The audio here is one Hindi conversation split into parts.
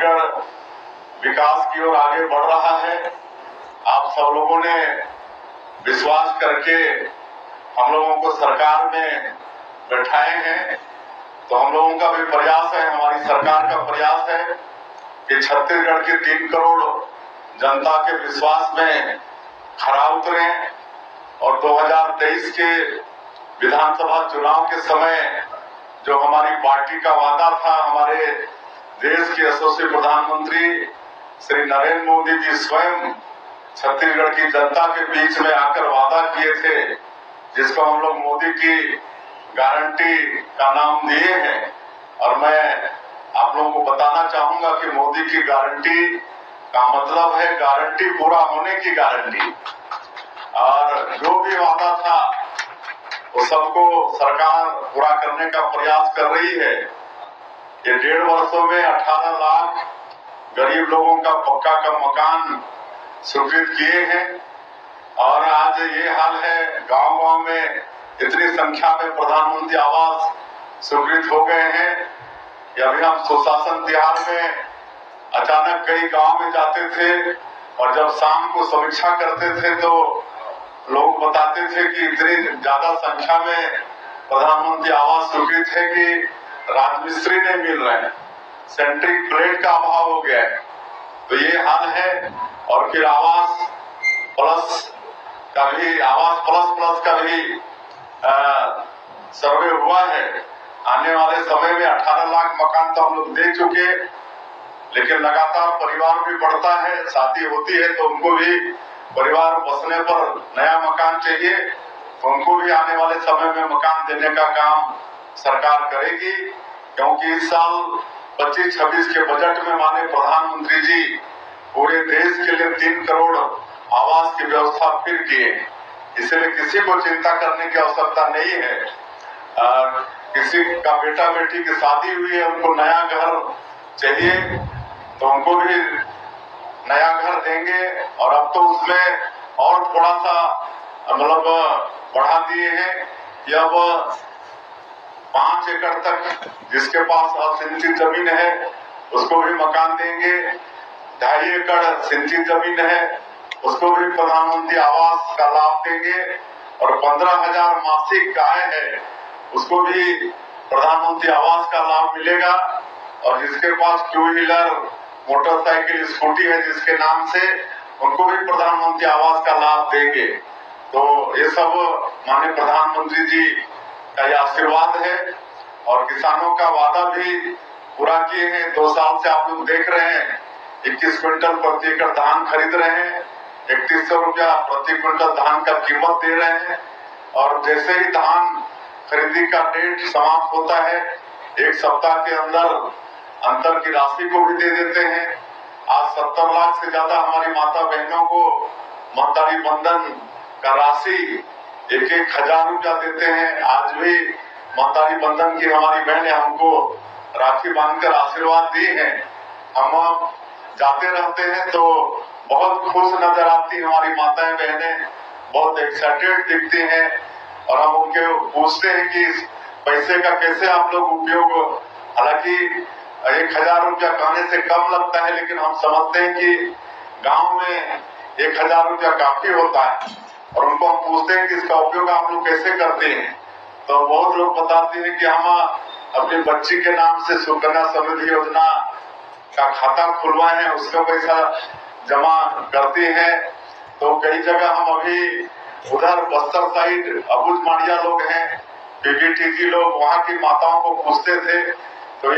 छत्तीसगढ़ विकास की ओर आगे बढ़ रहा है। आप सब लोगों ने विश्वास करके हम लोगों को सरकार में बैठाए हैं, तो हम लोगों का भी प्रयास है, हमारी सरकार का प्रयास है कि छत्तीसगढ़ के 3 करोड़ जनता के विश्वास में खरा उतरें और 2023 के विधानसभा चुनाव के समय जो हमारी पार्टी का वादा था, हमारे देश के यशस्वी प्रधानमंत्री श्री नरेंद्र मोदी जी स्वयं छत्तीसगढ़ की जनता के बीच में आकर वादा किए थे, जिसको हम लोग मोदी की गारंटी का नाम दिए हैं। और मैं आप लोगों को बताना चाहूंगा कि मोदी की गारंटी का मतलब है गारंटी पूरा होने की गारंटी। और जो भी वादा था वो सबको सरकार पूरा करने का प्रयास कर रही है। ये 1.5 वर्षों में 18 लाख गरीब लोगों का पक्का का मकान स्वीकृत किए हैं। और आज ये हाल है, गांव-गांव में इतनी संख्या में प्रधानमंत्री आवास स्वीकृत हो गए हैं कि अभी हम सुशासन त्योहार में अचानक कई गांव में जाते थे और जब शाम को समीक्षा करते थे तो लोग बताते थे कि इतनी ज्यादा संख्या में प्रधानमंत्री आवास स्वीकृत है कि राजमिस्त्री नहीं मिल रहे हैं, सेंट्रिक प्लेट का अभाव हो गया है। तो ये हाल है। और फिर आवास प्लस का भी सर्वे हुआ है। आने वाले समय में 18 लाख मकान तो हम लोग दे चुके, लेकिन लगातार परिवार भी बढ़ता है, शादी होती है तो उनको भी परिवार बसने पर नया मकान चाहिए, तो उनको भी आने वाले समय में मकान देने का काम सरकार करेगी। क्योंकि इस साल 25-26 के बजट में माननीय प्रधानमंत्री जी पूरे देश के लिए 3 करोड़ आवास की व्यवस्था फिर किए, इसलिए किसी को चिंता करने की आवश्यकता नहीं है। किसी का बेटा बेटी की शादी हुई है, उनको नया घर चाहिए तो उनको भी नया घर देंगे। और अब तो उसमें और थोड़ा सा मतलब बढ़ा दिए हैं कि अब 5 एकड़ तक जिसके पास असिंचित जमीन है उसको भी मकान देंगे, 2.5 एकड़ सिंचित जमीन है उसको भी प्रधानमंत्री आवास का लाभ देंगे, और 15,000 मासिक आय है उसको भी प्रधानमंत्री आवास का लाभ मिलेगा। और जिसके पास 2 व्हीलर मोटरसाइकिल स्कूटी है जिसके नाम से, उनको भी प्रधानमंत्री आवास का लाभ देंगे। तो ये सब माननीय प्रधानमंत्री जी का ये आशीर्वाद है। और किसानों का वादा भी पूरा किए हैं। 2 साल से आप लोग देख रहे हैं 21 क्विंटल प्रति एकड़ धान खरीद रहे हैं, 3100 रुपया प्रति क्विंटल धान का कीमत दे रहे हैं। और जैसे ही धान खरीदी का डेट समाप्त होता है, 1 सप्ताह के अंदर अंतर की राशि को भी दे देते हैं। आज 70 लाख से ज्यादा हमारी माता बहनों को महतारी बंधन का राशि 1,000 रुपया देते हैं। आज भी महतारी बंधन की हमारी बहनें हमको राखी बांधकर आशीर्वाद दी हैं। हम जाते रहते हैं तो बहुत खुश नजर आती हमारी माताएं बहनें, बहुत एक्साइटेड दिखती हैं। और हम उनके पूछते हैं कि पैसे का कैसे आप लोग उपयोग, हालांकि 1,000 रुपया कहने से कम लगता है, लेकिन हम समझते हैं कि गांव में 1,000 रुपया काफी होता है। और उनको हम पूछते हैं कि इसका उपयोग आप लोग कैसे करते हैं, तो बहुत लोग बताते हैं कि हम अपनी बच्ची के नाम से सुकन्या समृद्धि योजना का खाता खुलवाए हैं, उसका पैसा जमा करती हैं। तो कई जगह हम अभी उधर बस्तर साइड अबुझ माड़िया लोग हैं, पीबीटीजी लोग, वहाँ की माताओं को पूछते थे तो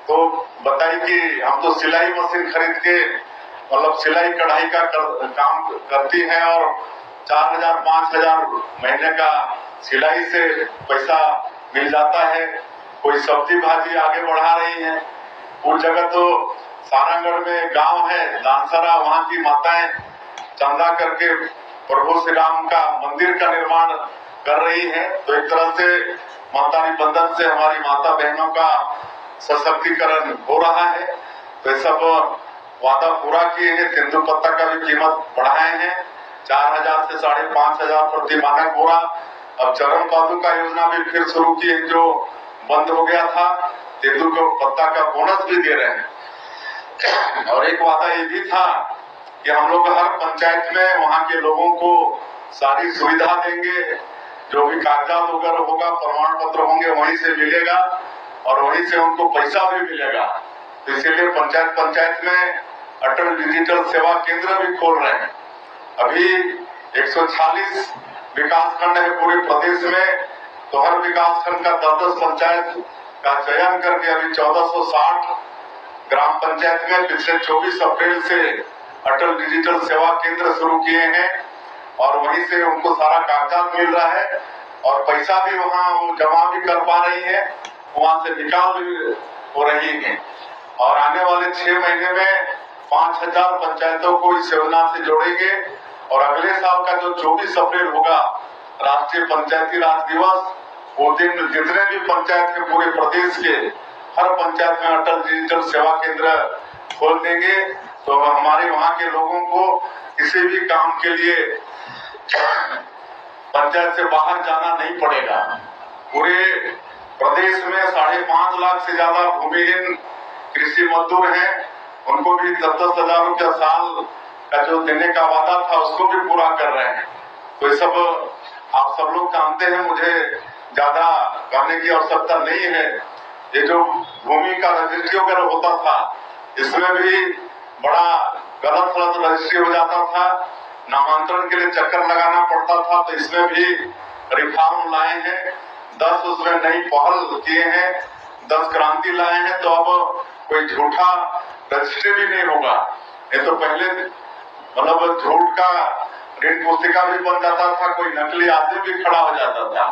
तो बताई कि हम तो सिलाई मशीन खरीद के मतलब सिलाई कढ़ाई का काम करती हैं और 4,000-5,000 महीने का सिलाई से पैसा मिल जाता है। कोई सब्जी भाजी आगे बढ़ा रही है। उस जगह तो सारंगढ़ में गांव है दानसरा, वहाँ की माताएं चंदा करके प्रभु श्री राम का मंदिर का निर्माण कर रही है। तो एक तरह से महतारी बंधन से हमारी माता बहनों का सशक्तिकरण हो रहा है। तो सब वादा पूरा किए हैं। तेंदुपत्ता का भी कीमत बढ़ाए हैं, 4,000 से 5,500 प्रति मानक बोरा। अब चरण पादुका योजना भी फिर शुरू की है जो बंद हो गया था। तेंदुपत्ता का बोनस भी दे रहे हैं। और एक वादा ये भी था कि हम लोग हर पंचायत में वहाँ के लोगों को सारी सुविधा देंगे, जो भी कागजात वगैरह होगा, प्रमाण पत्र होंगे, वहीं से मिलेगा और वहीं से उनको पैसा भी मिलेगा। तो इसीलिए पंचायत पंचायत में अटल डिजिटल सेवा केंद्र भी खोल रहे हैं। अभी 140 विकास खंड है पूरे प्रदेश में, तो हर विकास खंड का 10-10 पंचायत का चयन करके अभी 1460 ग्राम पंचायत में पिछले 24 अप्रैल से अटल डिजिटल सेवा केंद्र शुरू किए हैं और वहीं से उनको सारा कागजात मिल रहा है और पैसा भी वहाँ जमा भी कर पा रही है, वहां से निकाल भी हो रही है। और आने वाले 6 महीने में 5000 पंचायतों को इस योजना से जोड़ेंगे और अगले साल का जो 24 अप्रैल होगा राष्ट्रीय पंचायती राज दिवस, वो दिन जितने भी पंचायत के पूरे प्रदेश के हर पंचायत में अटल डिजिटल सेवा केंद्र खोल देंगे, तो हमारे वहाँ के लोगों को किसी भी काम के लिए पंचायत से बाहर जाना नहीं पड़ेगा। पूरे प्रदेश में 5.5 लाख से ज्यादा भूमिहीन कृषि मजदूर हैं, उनको भी 10-10 हजार रुपया साल का जो देने का वादा था उसको भी पूरा कर रहे हैं। तो ये सब आप सब लोग जानते हैं, मुझे ज्यादा कहने की आवश्यकता नहीं है। ये जो भूमि का रजिस्ट्री वगैरह होता था, इसमें भी बड़ा गलत रजिस्ट्री हो जाता था, नामांतरण के लिए चक्कर लगाना पड़ता था, तो इसमें भी रिफॉर्म लाए हैं, 10 उसमें नई पहल किए हैं, 10 क्रांति लाए हैं। तो अब कोई झूठा रजिस्ट्री भी नहीं होगा। ये तो पहले मतलब झूठ का ऋण पुस्तिका भी बन जाता था, कोई नकली आदमी भी खड़ा हो जाता था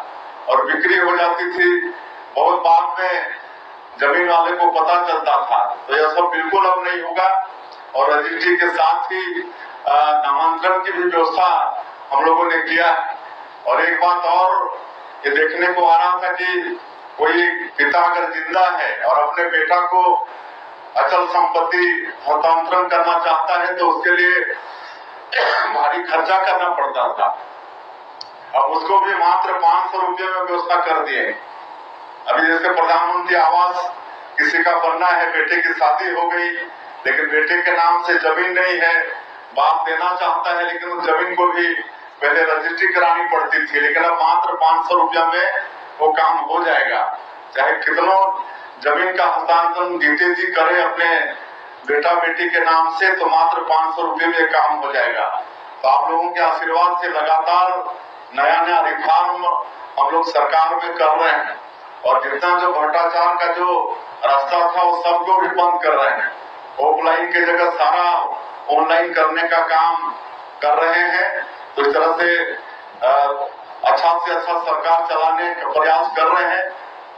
और बिक्री हो जाती थी, बहुत बाद में जमीन वाले को पता चलता था। तो यह सब बिल्कुल अब नहीं होगा और रजिस्ट्री के साथ ही नामांतरण की भी व्यवस्था हम लोगों ने किया। और एक बात और ये देखने को आ रहा था कि कोई पिता अगर जिंदा है और अपने बेटा को अचल संपत्ति हस्तांतरण करना चाहता है तो उसके लिए भारी खर्चा करना पड़ता था। अब उसको भी मात्र 500 रुपये में व्यवस्था कर दिए। अभी जैसे प्रधानमंत्री आवास किसी का बनना है, बेटे की शादी हो गई लेकिन बेटे के नाम से जमीन नहीं है, बाप देना चाहता है लेकिन उस जमीन को भी पहले रजिस्ट्री करानी पड़ती थी, लेकिन अब मात्र 500 रुपया में वो काम हो जाएगा। चाहे कितनों जमीन का हस्तांतरण जीते जी करे अपने बेटा बेटी के नाम से, तो मात्र 500 रुपये में काम हो जाएगा। तो आप लोगों के आशीर्वाद से लगातार नया नया रिफॉर्म हम लोग सरकार में कर रहे हैं और जितना जो भ्रष्टाचार का जो रास्ता था वो सबको भी बंद कर रहे हैं। ऑफलाइन की जगह सारा ऑनलाइन करने का काम कर रहे हैं। तो इस तरह से अच्छा से अच्छा सरकार चलाने का प्रयास कर रहे हैं।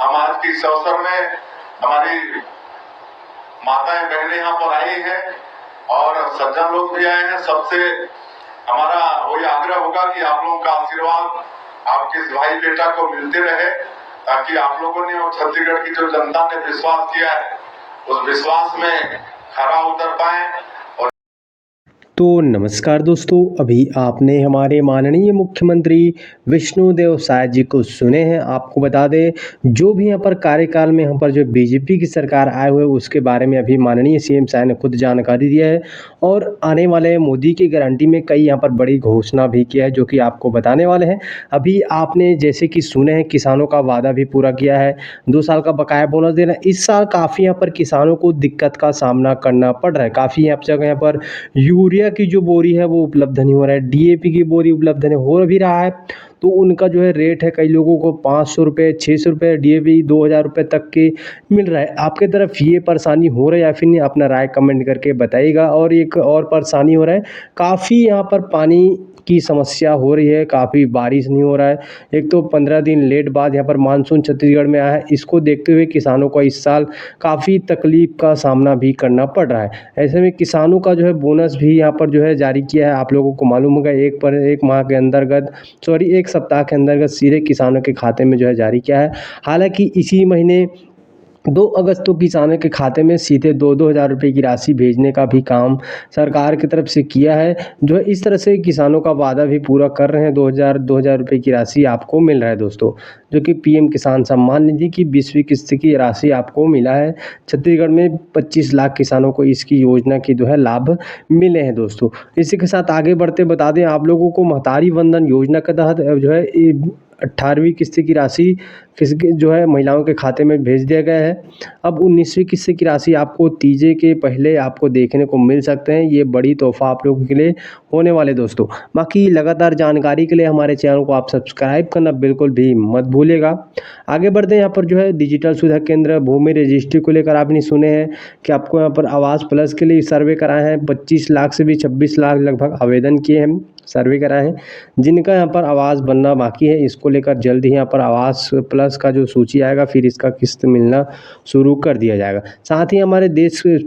हम आज के इस अवसर में हमारी माताएं बहनें यहाँ पर आई हैं और सज्जन लोग भी आए हैं। सबसे हमारा वही आग्रह होगा कि आप लोगों का आशीर्वाद आपके इस भाई बेटा को मिलते रहे, ताकि आप लोगों ने और छत्तीसगढ़ की जो जनता ने विश्वास किया है उस विश्वास में खरा उतर पाए। तो नमस्कार दोस्तों, अभी आपने हमारे माननीय मुख्यमंत्री विष्णुदेव साय जी को सुने हैं। आपको बता दें, जो भी यहाँ पर कार्यकाल में यहाँ पर जो बीजेपी की सरकार आए हुए उसके बारे में अभी माननीय सीएम साय ने खुद जानकारी दिया है और आने वाले मोदी की गारंटी में कई यहाँ पर बड़ी घोषणा भी किया है, जो कि आपको बताने वाले हैं। अभी आपने जैसे कि सुने हैं, किसानों का वादा भी पूरा किया है, 2 साल का बकाया बोनस देना। इस साल काफ़ी यहाँ पर किसानों को दिक्कत का सामना करना पड़ रहा है। काफ़ी यहाँ पर यूरिया की जो बोरी है वो उपलब्ध नहीं हो रहा है, डीएपी की बोरी उपलब्ध नहीं हो भी रहा है, तो उनका जो है रेट है कई लोगों को 500 रुपये 600 रुपये, डीएपी 2000 रुपये तक के मिल रहा है। आपके तरफ ये परेशानी हो रहा है या फिर नहीं, अपना राय कमेंट करके बताइएगा। और एक और परेशानी हो रहा है, काफ़ी यहाँ पर पानी की समस्या हो रही है, काफ़ी बारिश नहीं हो रहा है। एक तो 15 दिन लेट बाद यहाँ पर मानसून छत्तीसगढ़ में आया है, इसको देखते हुए किसानों को इस साल काफ़ी तकलीफ का सामना भी करना पड़ रहा है। ऐसे में किसानों का जो है बोनस भी यहाँ पर जो है जारी किया है। आप लोगों को मालूम होगा, एक माह के अंतर्गत एक सप्ताह के अंतर्गत सीधे किसानों के खाते में जो है जारी किया है। हालांकि इसी महीने 2 अगस्त को किसानों के खाते में सीधे 2-2 हज़ार रुपये की राशि भेजने का भी काम सरकार की तरफ से किया है। जो है इस तरह से किसानों का वादा भी पूरा कर रहे हैं। 2,000 रुपये की राशि आपको मिल रहा है दोस्तों, जो कि पीएम किसान सम्मान निधि की 20वीं किस्त की राशि आपको मिला है। छत्तीसगढ़ में 25 लाख किसानों को इसकी योजना की जो है लाभ मिले हैं दोस्तों। इसी के साथ आगे बढ़ते बता दें आप लोगों को, महतारी वंदन योजना के तहत जो है 18वीं किस्त की राशि जो है महिलाओं के खाते में भेज दिया गया है। अब 19वीं किस्त की राशि आपको तीजे के पहले आपको देखने को मिल सकते हैं। ये बड़ी तोहफ़ा आप लोगों के लिए होने वाले दोस्तों। बाकी लगातार जानकारी के लिए हमारे चैनल को आप सब्सक्राइब करना बिल्कुल भी मत भूलिएगा। आगे बढ़ते हैं, यहाँ पर जो है डिजिटल सुविधा केंद्र भूमि रजिस्ट्री को लेकर आपने सुने हैं कि आपको यहाँ पर आवास प्लस के लिए सर्वे कराए हैं। 25 लाख से भी 26 लाख लगभग आवेदन किए हैं, सर्वे कराए हैं, जिनका यहाँ पर आवास बनना बाकी है। इसको लेकर जल्द ही यहाँ पर आवास प्लस का जो सूची आएगा, फिर इसका किस्त मिलना शुरू कर दिया जाएगा। साथ ही हमारे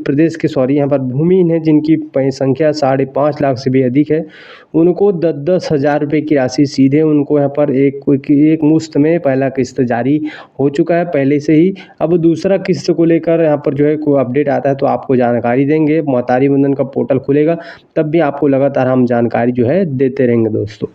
प्रदेश के यहाँ पर भूमिहीन है, जिनकी संख्या 5.5 लाख से भी अधिक है, उनको 10-10 हज़ार रुपये की राशि सीधे उनको यहाँ पर एक मुश्त में पहला किस्त जारी हो चुका है पहले से ही। अब दूसरा किस्त को लेकर यहाँ पर जो है कोई अपडेट आता है तो आपको जानकारी देंगे। महतारी वंदन का पोर्टल खुलेगा तब भी आपको लगातार हम जानकारी जो है देते रहेंगे दोस्तों।